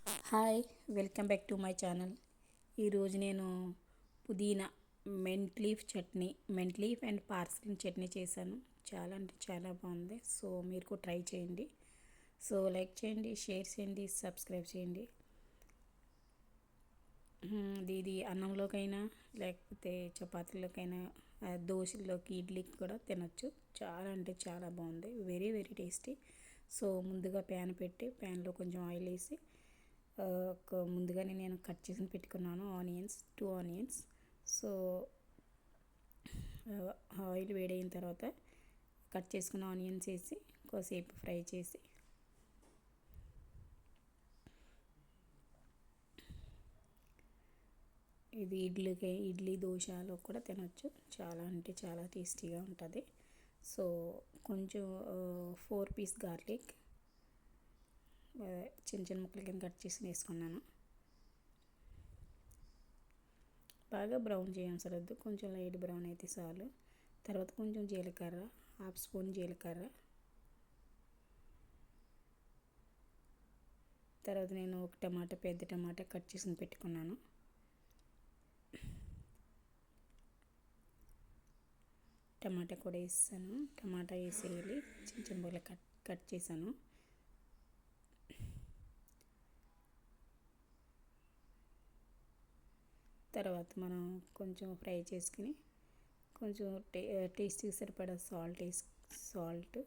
Hi, welcome back to my channel. ఈరోజు నేను పుదీనా meant leaf and parsley chutney చేశాను. చాలా అంటే చాలా బాగుంది. సో మీరు కూడా ట్రై చేయండి. సో లైక్ చేయండి, షేర్ చేయండి, సబ్స్క్రైబ్ చేయండి. ఇది అన్నంలోకైనా లేకపోతే చపాతీలోకైనా, దోశలోకి, ఇడ్లీకి కూడా తినొచ్చు. చాలా అంటే చాలా బాగుంది. Very very tasty. సో ముందుగా ప్యాన్ పెట్టి ప్యాన్లో కొంచెం ఆయిల్ వేసి ముందుగానే నేను కట్ చేసి పెట్టుకున్నాను టూ ఆనియన్స్. సో ఆయిల్ వేడైన తర్వాత కట్ చేసుకున్న ఆనియన్స్ వేసి కొద్దిసేపు ఫ్రై చేసి ఇది ఇడ్లీ దోశలో కూడా తినొచ్చు. చాలా అంటే చాలా టేస్టీగా ఉంటుంది. సో కొంచెం 4 పీస్ గార్లిక్ చిన్న చిన్న ముక్కలు కింద కట్ చేసి వేసుకున్నాను. బాగా బ్రౌన్ చేయవసరద్దు, కొంచెం లైట్ బ్రౌన్ అయితే చాలు. తర్వాత కొంచెం జీలకర్ర, హాఫ్ స్పూన్ జీలకర్ర. తర్వాత నేను ఒక పెద్ద టమాటా కట్ చేసి పెట్టుకున్నాను. టమాటా కూడా వేసాను. టమాటా వేసేయాలి, చిన్న చిన్న ముక్కలు కట్ చేశాను. తర్వాత మనం కొంచెం ఫ్రై చేసుకుని కొంచెం టేస్ట్కి సరిపడా సాల్ట్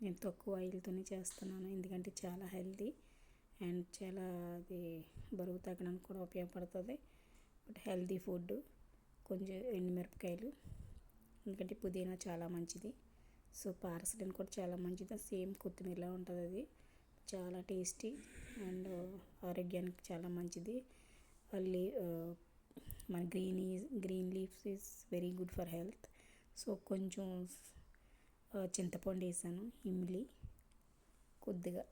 నేను తక్కువ ఆయిల్తోనే చేస్తున్నాను, ఎందుకంటే చాలా హెల్తీ అండ్ చాలా అది బరువు తగ్గడానికి కూడా ఉపయోగపడుతుంది. But healthy food. కొంచెం ఎండుమిరపకాయలు, ఎందుకంటే పుదీనా చాలా మంచిది. సో పార్స్లీ కూడా చాలా మంచిది. సేమ్ కొత్తిమీరలా ఉంటుంది. అది చాలా టేస్టీ అండ్ ఆరోగ్యానికి చాలా మంచిది. మళ్ళీ మన green leaves is very good for health. So కొంచెం చింతపండు వేసాను, ఇమ్లీ కొద్దిగా.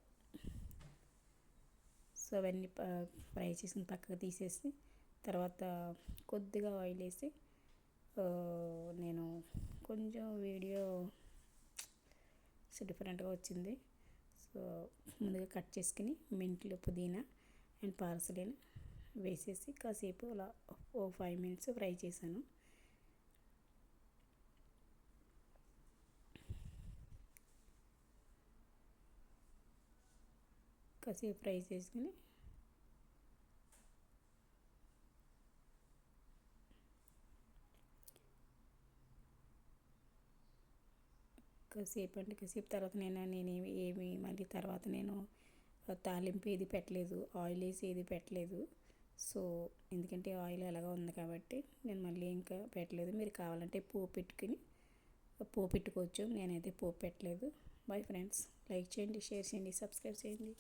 సో అవన్నీ ఫ్రై చేసిన పక్కకు తీసేసి తర్వాత కొద్దిగా ఆయిల్ వేసి నేను కొంచెం వీడియో డిఫరెంట్గా వచ్చింది. సో ముందుగా కట్ చేసుకుని మెంతులు, పుదీనా అండ్ పార్స్లీని వేసేసి కాసేపు అలా 5 minutes ఫ్రై చేశాను. కాసేపు ఫ్రై చేసుకుని కాసేపు తర్వాత మళ్ళీ తర్వాత నేను తాలింపు ఏది పెట్టలేదు, ఆయిల్ వేసి ఏది పెట్టలేదు. సో ఎందుకంటే ఆయిల్ ఎలాగో ఉంది కాబట్టి నేను మళ్ళీ ఇంకా పెట్టలేదు. మీరు కావాలంటే పోపు పెట్టుకోవచ్చు. నేనైతే పోపు పెట్టలేదు. బాయ్ ఫ్రెండ్స్, లైక్ చేయండి, షేర్ చేయండి, సబ్స్క్రైబ్ చేయండి.